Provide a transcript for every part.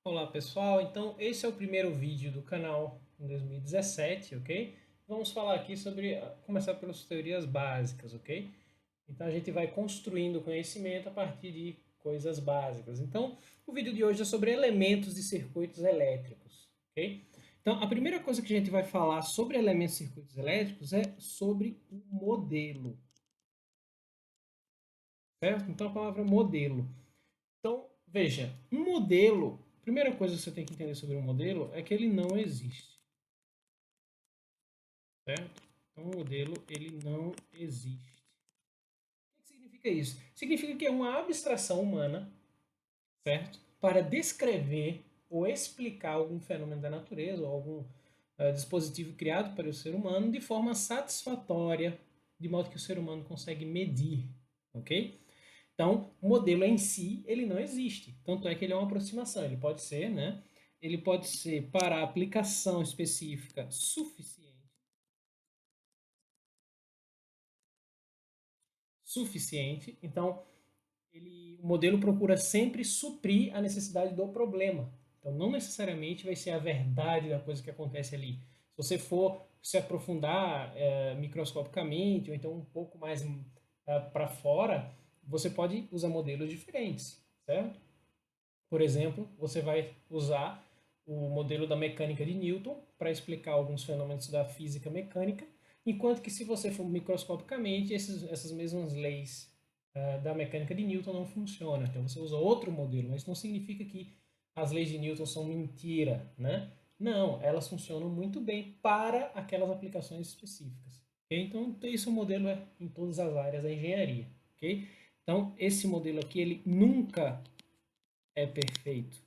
Olá pessoal, então esse é o primeiro vídeo do canal em 2017, ok? Vamos falar aqui sobre, começar pelas teorias básicas, ok? Então a gente vai construindo conhecimento a partir de coisas básicas. Então o vídeo de hoje é sobre elementos de circuitos elétricos, ok? Então a primeira coisa que a gente vai falar sobre elementos de circuitos elétricos é sobre o modelo, certo? Então a palavra modelo. Então, veja, um modelo, a primeira coisa que você tem que entender sobre um modelo é que ele não existe, certo? Então, um modelo, ele não existe. O que significa isso? Significa que é uma abstração humana, certo? Para descrever ou explicar algum fenômeno da natureza ou algum dispositivo criado para o ser humano de forma satisfatória, de modo que o ser humano consegue medir, ok? Então, o modelo em si, ele não existe. Tanto é que ele é uma aproximação. Ele pode ser, né? Ele pode ser para a aplicação específica suficiente. Então, o modelo procura sempre suprir a necessidade do problema. Então, não necessariamente vai ser a verdade da coisa que acontece ali. Se você for se aprofundar microscopicamente, ou então um pouco mais para fora, você pode usar modelos diferentes, certo? Por exemplo, você vai usar o modelo da mecânica de Newton para explicar alguns fenômenos da física mecânica, enquanto que se você for microscopicamente, essas mesmas leis da mecânica de Newton não funcionam. Então você usa outro modelo, mas não significa que as leis de Newton são mentira, né? Não, elas funcionam muito bem para aquelas aplicações específicas. Okay? Então, esse modelo é em todas as áreas da engenharia. Okay? Então, esse modelo aqui, ele nunca é perfeito.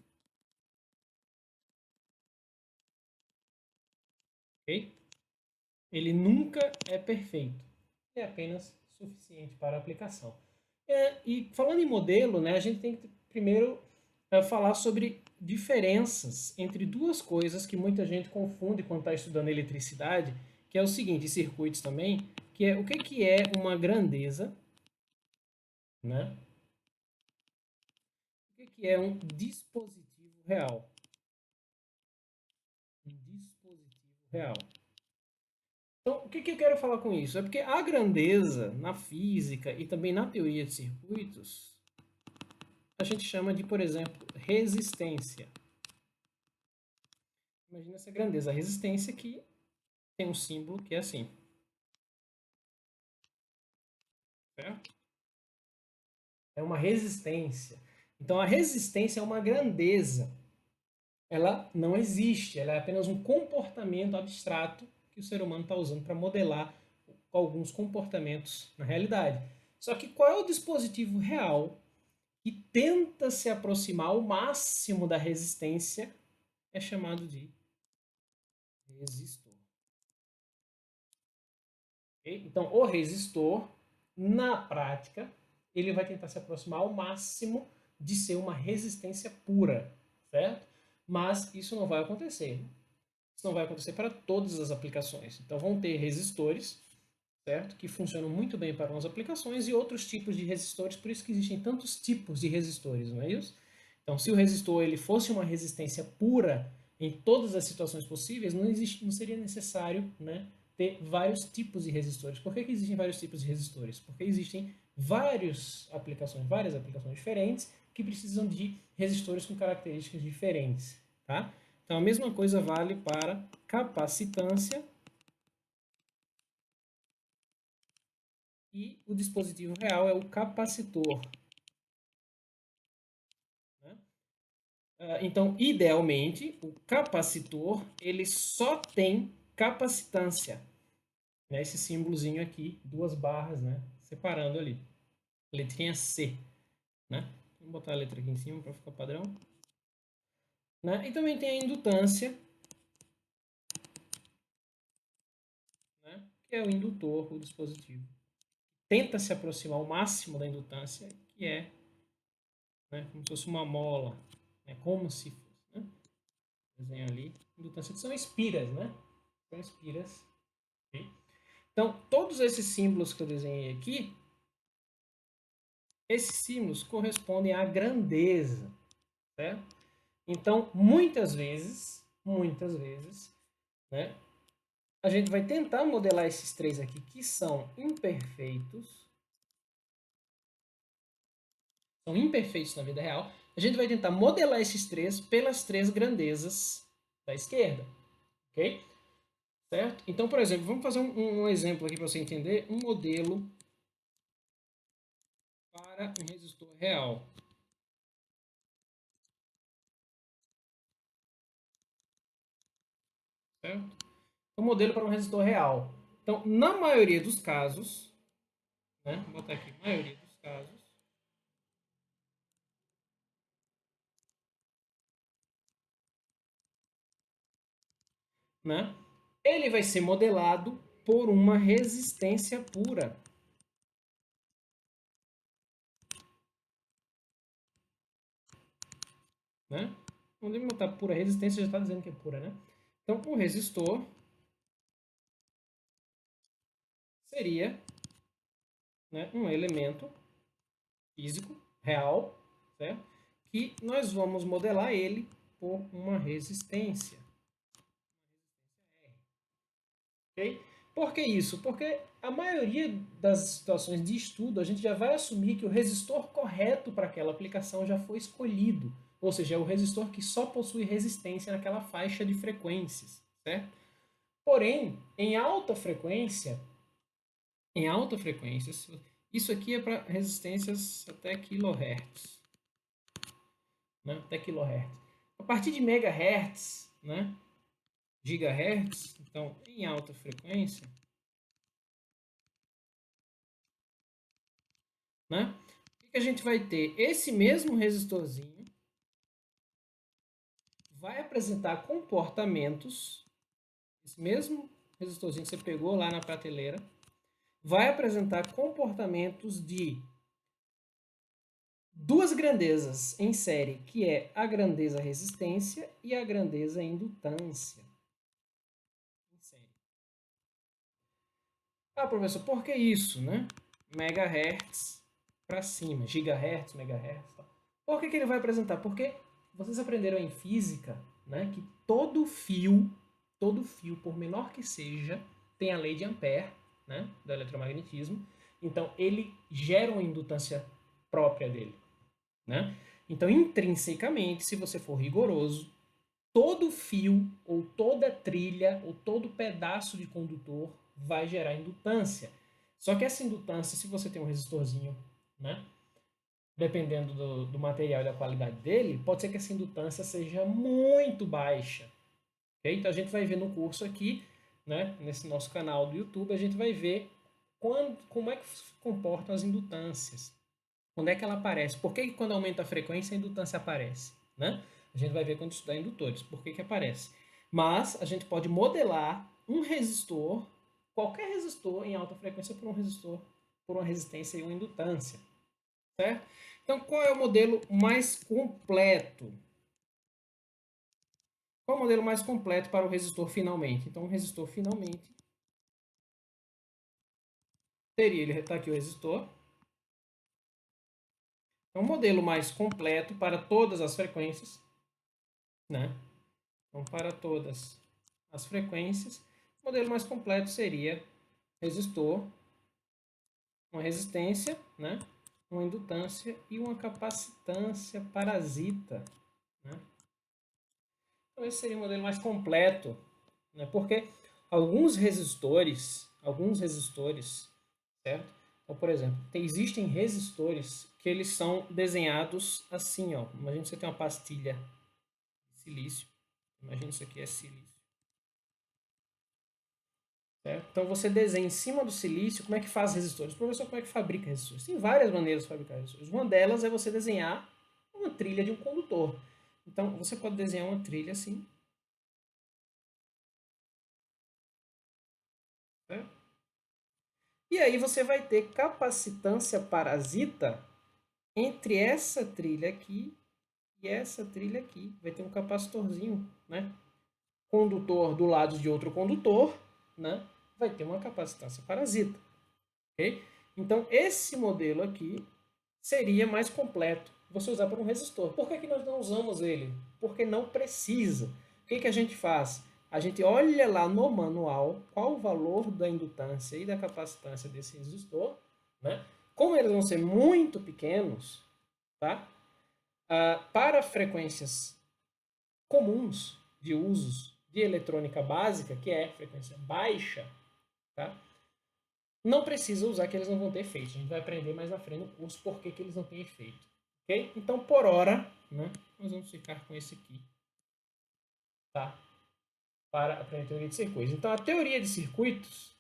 Ok? Ele nunca é perfeito. É apenas suficiente para a aplicação. E falando em modelo, né, a gente tem que primeiro falar sobre diferenças entre duas coisas que muita gente confunde quando está estudando eletricidade, que é o seguinte, circuitos também, que é o que é uma grandeza, né? O que é um dispositivo real. Um dispositivo real. Então, o que eu quero falar com isso? É porque a grandeza na física e também na teoria de circuitos, a gente chama de, por exemplo, resistência. Imagina essa grandeza. A resistência que tem um símbolo que é assim. Certo? É uma resistência. Então, a resistência é uma grandeza. Ela não existe. Ela é apenas um comportamento abstrato que o ser humano está usando para modelar alguns comportamentos na realidade. Só que qual é o dispositivo real que tenta se aproximar ao máximo da resistência é chamado de resistor. Okay? Então, o resistor, na prática, ele vai tentar se aproximar ao máximo de ser uma resistência pura, certo? Mas isso não vai acontecer. Isso não vai acontecer para todas as aplicações. Então, vão ter resistores, certo? Que funcionam muito bem para umas aplicações e outros tipos de resistores, por isso que existem tantos tipos de resistores, não é isso? Então, se o resistor ele fosse uma resistência pura em todas as situações possíveis, não seria necessário, né, ter vários tipos de resistores. Por que existem vários tipos de resistores? Porque existem várias aplicações diferentes que precisam de resistores com características diferentes, tá? Então, a mesma coisa vale para capacitância e o dispositivo real é o capacitor. Né? Então, idealmente, o capacitor ele só tem capacitância. Né? Esse símbolozinho aqui, duas barras, né? Separando ali. Letrinha C. Né? Vamos botar a letra aqui em cima para ficar padrão. Né? E também tem a indutância, né? Que é o indutor, o dispositivo. Tenta se aproximar ao máximo da indutância, que é, né, como se fosse uma mola. Né? Como se fosse. Né? Desenho ali. Indutância que são espiras, né? São espiras. Okay? Então, todos esses símbolos que eu desenhei aqui, esses símbolos correspondem à grandeza, certo? Então, muitas vezes, né, a gente vai tentar modelar esses três aqui, que são imperfeitos na vida real. A gente vai tentar modelar esses três pelas três grandezas da esquerda, ok? Certo? Então, por exemplo, vamos fazer um exemplo aqui para você entender, um modelo para um resistor real. Certo? Um modelo para um resistor real. Então, na maioria dos casos, né, vou botar aqui, maioria dos casos, né, ele vai ser modelado por uma resistência pura. Né? Vamos botar pura, resistência já está dizendo que é pura, né? Então, o resistor seria, né, um elemento físico, real, certo? Que nós vamos modelar ele por uma resistência. Okay? Por que isso? Porque a maioria das situações de estudo, a gente já vai assumir que o resistor correto para aquela aplicação já foi escolhido. Ou seja, é o resistor que só possui resistência naquela faixa de frequências. Certo? Porém, em alta frequência, isso aqui é para resistências até kHz. Né? Até kHz. A partir de megahertz, né? Gigahertz, então em alta frequência, né? O que a gente vai ter? Esse mesmo resistorzinho vai apresentar comportamentos, esse mesmo resistorzinho que você pegou lá na prateleira, vai apresentar comportamentos de duas grandezas em série, que é a grandeza resistência e a grandeza indutância. Em série. Ah, professor, por que isso, né? Megahertz para cima, gigahertz, megahertz. Tá? Por que ele vai apresentar? Porque vocês aprenderam em física, né, que todo fio, por menor que seja, tem a lei de Ampère, né, do eletromagnetismo. Então, ele gera uma indutância própria dele. Né? Então, intrinsecamente, se você for rigoroso, todo fio, ou toda trilha, ou todo pedaço de condutor vai gerar indutância. Só que essa indutância, se você tem um resistorzinho, né, dependendo do material e da qualidade dele, pode ser que essa indutância seja muito baixa. Okay? Então a gente vai ver no curso aqui, né, nesse nosso canal do YouTube, a gente vai ver como é que se comportam as indutâncias. Quando é que ela aparece? Por que quando aumenta a frequência a indutância aparece? Né? A gente vai ver quando estudar indutores, por que aparece. Mas a gente pode modelar um resistor, qualquer resistor em alta frequência por um resistor, por uma resistência e uma indutância. Certo? Então, qual é o modelo mais completo? Qual é o modelo mais completo para o resistor finalmente? Então, o resistor finalmente teria, ele está aqui o resistor. É um modelo mais completo para todas as frequências, né? Então, para todas as frequências, o modelo mais completo seria resistor, uma resistência, né? Uma indutância e uma capacitância parasita. Né? Então, esse seria o modelo mais completo, né? Porque alguns resistores, certo? Então, por exemplo, existem resistores que eles são desenhados assim, ó. Imagina que você tem uma pastilha de silício. Imagina isso aqui é silício. Certo? Então você desenha em cima do silício como é que faz resistores. Professor, como é que fabrica resistores? Tem várias maneiras de fabricar resistores. Uma delas é você desenhar uma trilha de um condutor. Então você pode desenhar uma trilha assim. Certo? E aí você vai ter capacitância parasita entre essa trilha aqui e essa trilha aqui. Vai ter um capacitorzinho, né? Condutor do lado de outro condutor, né? Vai ter uma capacitância parasita. Okay? Então, esse modelo aqui seria mais completo você usar para um resistor. Por que nós não usamos ele porque não precisa. O que que a gente faz? A gente olha lá no manual qual o valor da indutância e da capacitância desse resistor, né? Como eles vão ser muito pequenos, tá? Para frequências comuns de usos de eletrônica básica, que é frequência baixa, tá? Não precisa usar que eles não vão ter efeito. A gente vai aprender mais na frente no curso por que eles não têm efeito. Ok? Então, por hora, né, nós vamos ficar com esse aqui, tá? Para aprender a teoria de circuitos. Então, a teoria de circuitos,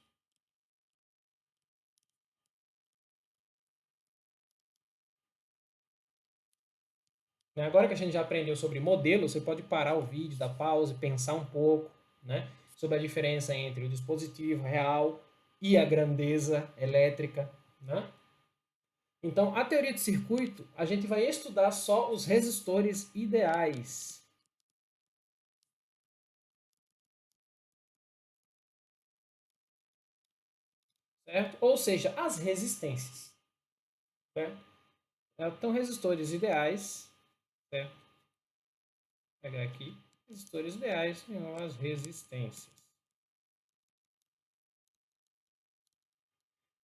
né, agora que a gente já aprendeu sobre modelo, você pode parar o vídeo, dar pausa, pensar um pouco, né, sobre a diferença entre o dispositivo real e a grandeza elétrica, né? Então, a teoria de circuito, a gente vai estudar só os resistores ideais. Certo? Ou seja, as resistências. Certo? Então, resistores ideais, certo? Vou pegar aqui, resistores ideais são as resistências.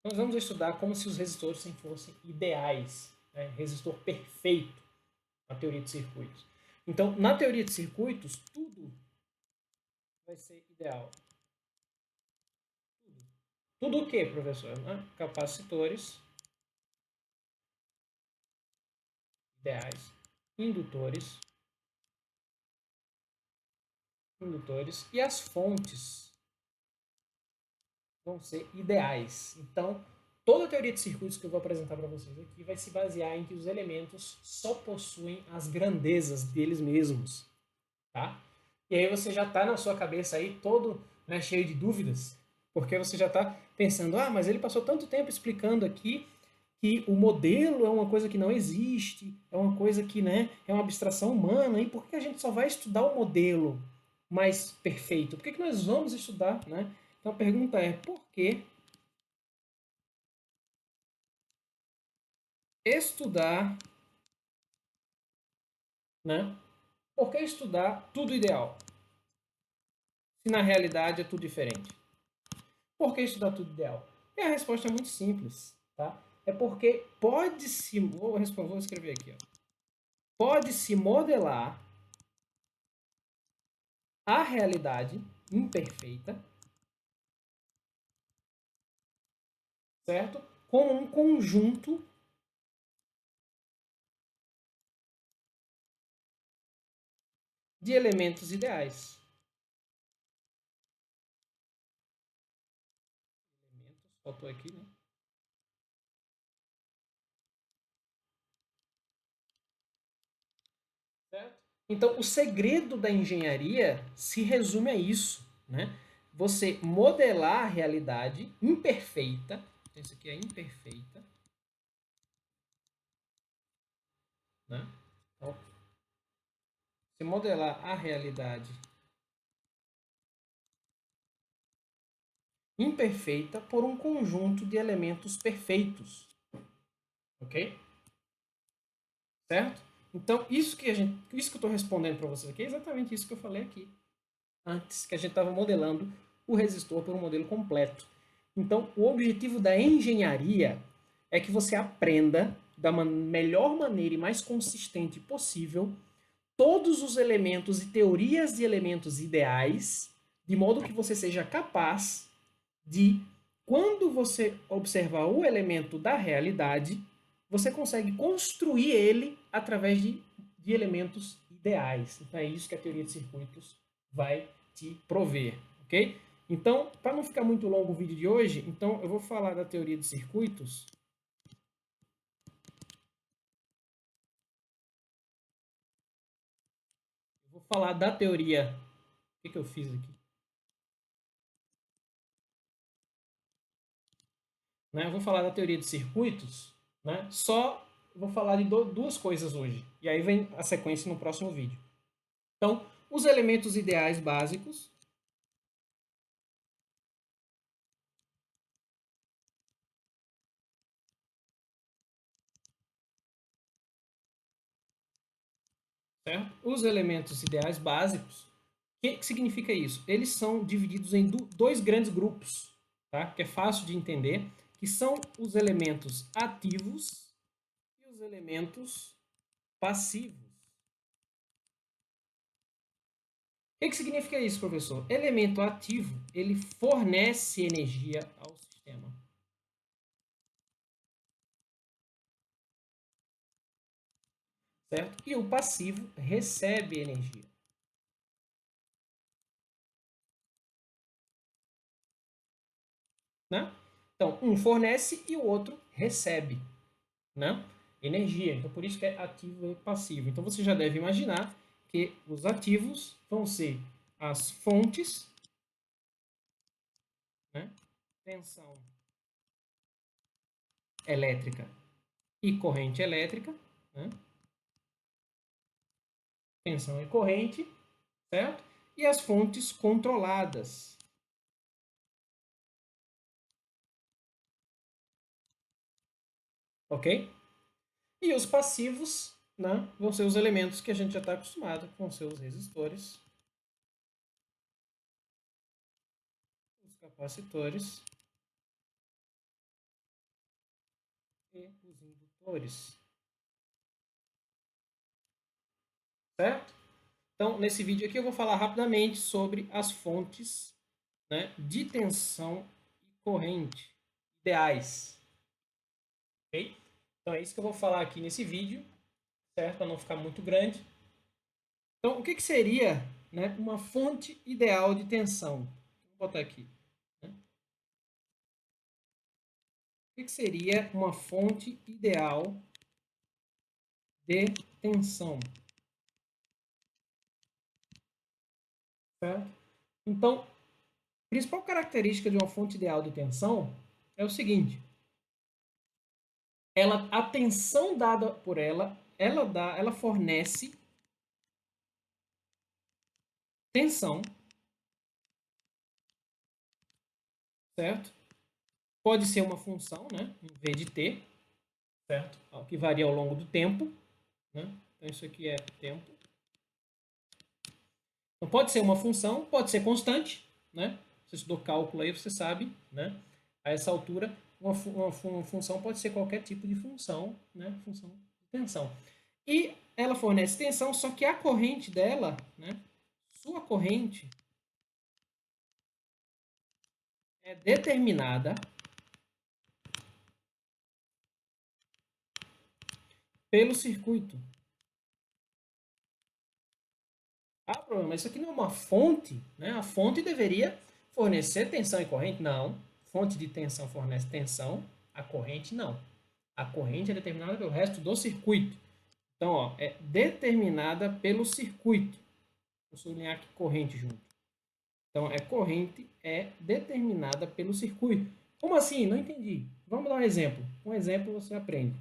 Nós vamos estudar como se os resistores fossem ideais, né? Resistor perfeito, na teoria de circuitos. Então, na teoria de circuitos, tudo vai ser ideal. Tudo. Tudo o que, professor? Né? Capacitores ideais, indutores, e as fontes vão ser ideais. Então, toda a teoria de circuitos que eu vou apresentar para vocês aqui vai se basear em que os elementos só possuem as grandezas deles mesmos, tá? E aí você já está na sua cabeça aí todo, né, cheio de dúvidas, porque você já está pensando, mas ele passou tanto tempo explicando aqui que o modelo é uma coisa que não existe, é uma coisa que, né, é uma abstração humana, e por que a gente só vai estudar o modelo mais perfeito? Por que que nós vamos estudar, né? Então a pergunta é, por que estudar, né? Por que estudar tudo ideal? Se na realidade é tudo diferente. Por que estudar tudo ideal? E a resposta é muito simples, tá? É porque pode-se, vou escrever aqui, ó. Pode-se modelar a realidade imperfeita, certo? Como um conjunto de elementos ideais. Elementos, faltou aqui, né? Certo? Então, o segredo da engenharia se resume a isso, né? Você modelar a realidade imperfeita, isso aqui é imperfeita, né? Então, você modelar a realidade imperfeita por um conjunto de elementos perfeitos, ok? Certo? Então, isso que eu estou respondendo para vocês aqui é exatamente isso que eu falei aqui antes, que a gente estava modelando o resistor por um modelo completo. Então, o objetivo da engenharia é que você aprenda da melhor maneira e mais consistente possível todos os elementos e teorias de elementos ideais, de modo que você seja capaz de, quando você observar o elemento da realidade, você consegue construir ele através de elementos ideais. Então é isso que a teoria de circuitos vai te prover, ok? Então, para não ficar muito longo o vídeo de hoje, então eu vou falar da teoria de circuitos. Eu vou falar da teoria. O que eu fiz aqui? Né? Eu vou falar da teoria de circuitos, né? Só vou falar de duas coisas hoje. E aí vem a sequência no próximo vídeo. Então, os elementos ideais básicos, certo? Os elementos ideais básicos, o que significa isso? Eles são divididos em dois grandes grupos, tá? Que é fácil de entender, que são os elementos ativos e os elementos passivos. O que significa isso, professor? Elemento ativo, ele fornece energia ao sistema. Certo? E o passivo recebe energia. Né? Então, um fornece e o outro recebe, né? Energia. Então, por isso que é ativo e passivo. Então, você já deve imaginar que os ativos vão ser as fontes, né? Tensão elétrica e corrente elétrica, né? Tensão e corrente, certo? E as fontes controladas. Ok? E os passivos, né, vão ser os elementos que a gente já está acostumado com seus resistores, os capacitores e os indutores. Certo? Então, nesse vídeo aqui eu vou falar rapidamente sobre as fontes, né, de tensão e corrente ideais. Ok? Então é isso que eu vou falar aqui nesse vídeo, certo? Para não ficar muito grande. Então, o que seria, né, uma fonte ideal de tensão? Vou botar aqui. Né? O que seria uma fonte ideal de tensão? Certo? Então, a principal característica de uma fonte ideal de tensão é o seguinte: a tensão dada por ela fornece tensão, certo? Pode ser uma função, né, em vez de t, certo? Que varia ao longo do tempo, né? Então isso aqui é tempo. Então pode ser uma função, pode ser constante, né? Você estudou cálculo aí, você sabe, né? A essa altura, uma função pode ser qualquer tipo de função, né? Função de tensão. E ela fornece tensão, só que a corrente dela, né? Sua corrente é determinada pelo circuito. Ah, problema, isso aqui não é uma fonte, né? A fonte deveria fornecer tensão e corrente? Não. Fonte de tensão fornece tensão, a corrente não. A corrente é determinada pelo resto do circuito. Então, ó, é determinada pelo circuito. Vou sublinhar aqui corrente junto. Então, corrente é determinada pelo circuito. Como assim? Não entendi. Vamos dar um exemplo. Um exemplo você aprende.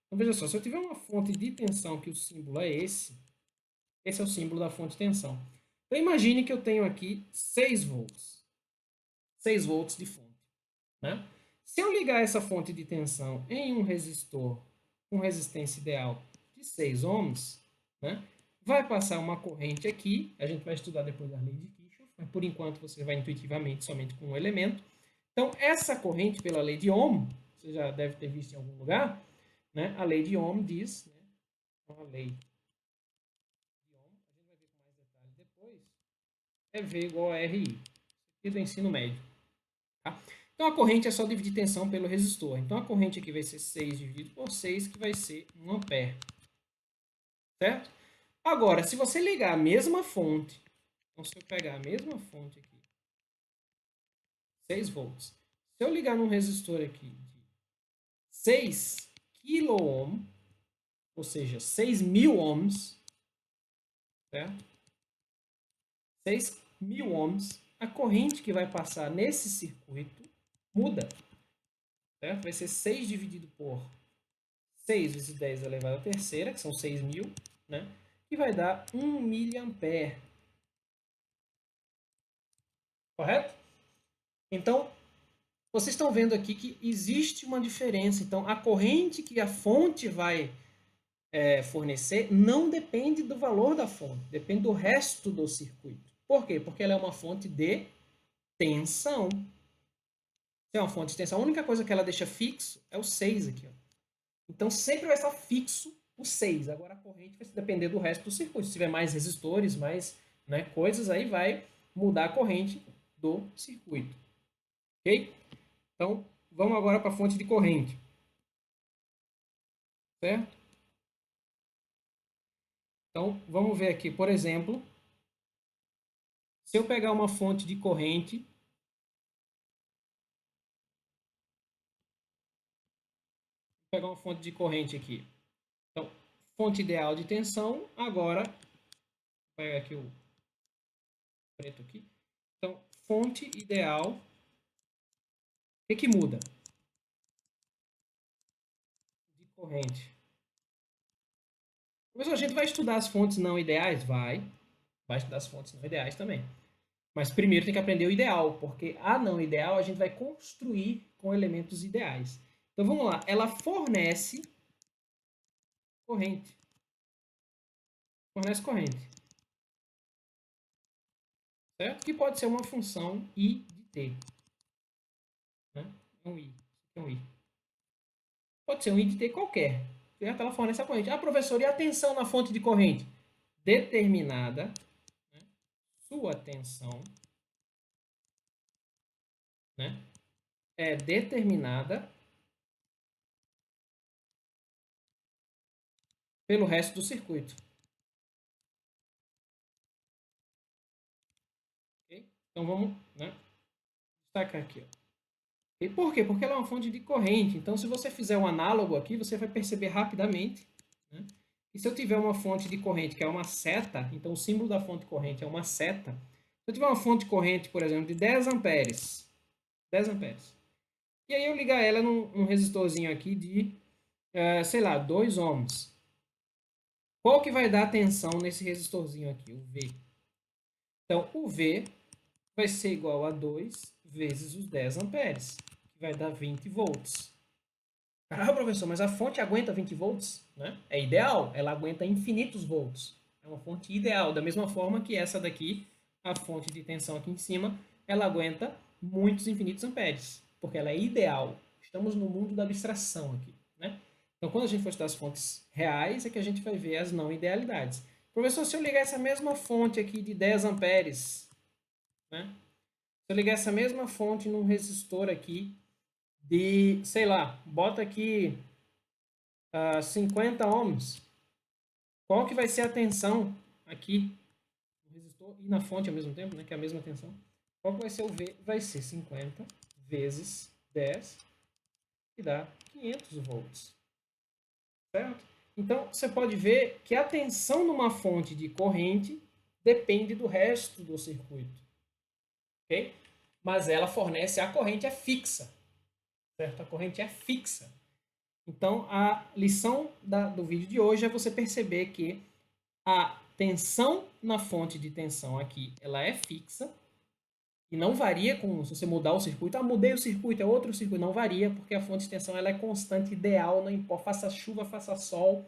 Então, veja só, se eu tiver uma fonte de tensão que o símbolo é esse é o símbolo da fonte de tensão. Então, imagine que eu tenho aqui 6 volts. 6 volts de fonte. Né? Se eu ligar essa fonte de tensão em um resistor com resistência ideal de 6 ohms, né, vai passar uma corrente aqui, a gente vai estudar depois a lei de Kirchhoff, mas por enquanto você vai intuitivamente somente com um elemento. Então, essa corrente pela lei de Ohm, você já deve ter visto em algum lugar, né, a lei de Ohm diz, né, a lei de Ohm, a gente vai ver com mais detalhes depois, é V igual a RI, isso aqui é do ensino médio. Tá? Então, a corrente é só dividir tensão pelo resistor. Então, a corrente aqui vai ser 6 dividido por 6, que vai ser 1 ampere. Certo? Agora, se você ligar a mesma fonte, então se eu pegar a mesma fonte aqui, 6 volts, se eu ligar num resistor aqui de 6 kΩ, ou seja, 6.000 ohms, certo? 6.000 ohms, a corrente que vai passar nesse circuito muda. Certo? Vai ser 6 dividido por 6 vezes 10 elevado à terceira, que são 6.000, né? E vai dar 1 miliampere. Correto? Então, vocês estão vendo aqui que existe uma diferença. Então, a corrente que a fonte vai fornecer não depende do valor da fonte, depende do resto do circuito. Por quê? Porque ela é uma fonte de tensão. Se é uma fonte de tensão, a única coisa que ela deixa fixo é o 6 aqui. Ó. Então, sempre vai estar fixo o 6. Agora, a corrente vai depender do resto do circuito. Se tiver mais resistores, mais coisas, aí vai mudar a corrente do circuito. Ok? Então, vamos agora para a fonte de corrente. Certo? Então, vamos ver aqui, por exemplo, se eu pegar uma fonte de corrente, vou pegar uma fonte de corrente aqui. Então, fonte ideal de tensão, agora, vou pegar aqui o preto aqui. Então, fonte ideal, o que muda? De corrente. Mas a gente vai estudar as fontes não ideais? Vai estudar as fontes não ideais também. Mas primeiro tem que aprender o ideal, porque a não ideal a gente vai construir com elementos ideais. Então vamos lá, ela fornece corrente. Fornece corrente. Certo? Que pode ser uma função I de T. Né? Um I. É um I. Pode ser um I de T qualquer. Certo? Ela fornece a corrente. Ah, professor, e a tensão na fonte de corrente? Determinada. Né? Sua tensão. Né? É determinada pelo resto do circuito. Okay? Então vamos destacar aqui. Ó. E por quê? Porque ela é uma fonte de corrente. Então, se você fizer um análogo aqui, você vai perceber rapidamente. Né? E se eu tiver uma fonte de corrente que é uma seta, então o símbolo da fonte corrente é uma seta. Se eu tiver uma fonte corrente, por exemplo, de 10 amperes, 10 amperes, e aí eu ligar ela num resistorzinho aqui de, sei lá, 2 ohms. Qual que vai dar tensão nesse resistorzinho aqui? O V. Então, o V vai ser igual a 2 vezes os 10 amperes, que vai dar 20 volts. Ah, professor, mas a fonte aguenta 20 volts? Né? É ideal, ela aguenta infinitos volts. É uma fonte ideal, da mesma forma que essa daqui, a fonte de tensão aqui em cima, ela aguenta muitos infinitos amperes, porque ela é ideal. Estamos no mundo da abstração aqui. Né? Então, quando a gente for estudar as fontes reais, é que a gente vai ver as não idealidades. Professor, se eu ligar essa mesma fonte aqui de 10 amperes, né? Se eu ligar essa mesma fonte num resistor aqui de, sei lá, bota aqui 50 ohms, qual que vai ser a tensão aqui no resistor e na fonte ao mesmo tempo, né, que é a mesma tensão? Qual que vai ser o V? Vai ser 50 vezes 10, que dá 500 volts. Certo? Então, você pode ver que a tensão numa fonte de corrente depende do resto do circuito. Ok? Mas ela fornece, a corrente é fixa. Certo? A corrente é fixa. Então, a lição do vídeo de hoje é você perceber que a tensão na fonte de tensão aqui, ela é fixa e não varia se você mudar o circuito. Ah, mudei o circuito, é outro circuito. Não varia, porque a fonte de tensão ela é constante, ideal, não importa. Faça chuva, faça sol,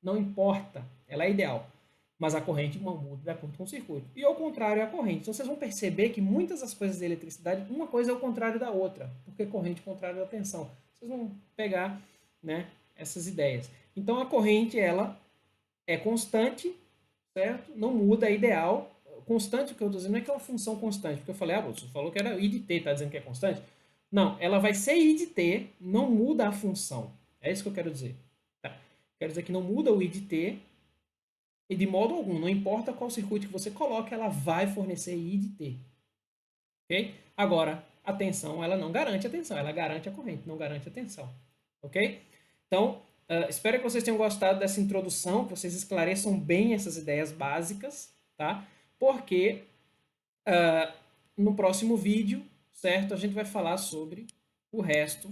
não importa. Ela é ideal. Mas a corrente não muda de acordo com o circuito. E ao contrário é a corrente. Então, vocês vão perceber que muitas das coisas da eletricidade, uma coisa é o contrário da outra, porque corrente é o contrário da tensão. Vocês vão pegar essas ideias. Então, a corrente ela é constante, certo? Não muda, é ideal. Constante, o que eu estou dizendo, não é que é uma função constante, porque eu falei, você falou que era I de T, está dizendo que é constante? Não, ela vai ser I de T, não muda a função. É isso que eu quero dizer. Tá? Quero dizer que não muda o I de T, e de modo algum, não importa qual circuito que você coloque, ela vai fornecer I de T. Ok? Agora, a tensão, ela não garante a tensão, ela garante a corrente, não garante a tensão. Ok? Então, espero que vocês tenham gostado dessa introdução, que vocês esclareçam bem essas ideias básicas, tá? Porque no próximo vídeo, certo, a gente vai falar sobre o resto,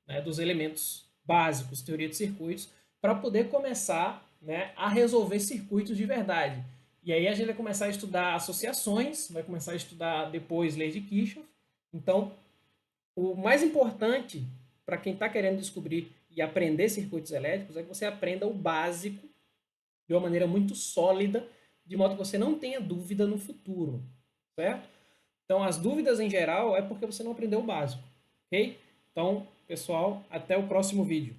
né, dos elementos básicos, teoria de circuitos, para poder começar, a resolver circuitos de verdade. E aí a gente vai começar a estudar associações, vai começar a estudar depois leis de Kirchhoff. Então, o mais importante para quem está querendo descobrir e aprender circuitos elétricos é que você aprenda o básico de uma maneira muito sólida, de modo que você não tenha dúvida no futuro, certo? Então, as dúvidas em geral é porque você não aprendeu o básico, ok? Então, pessoal, até o próximo vídeo.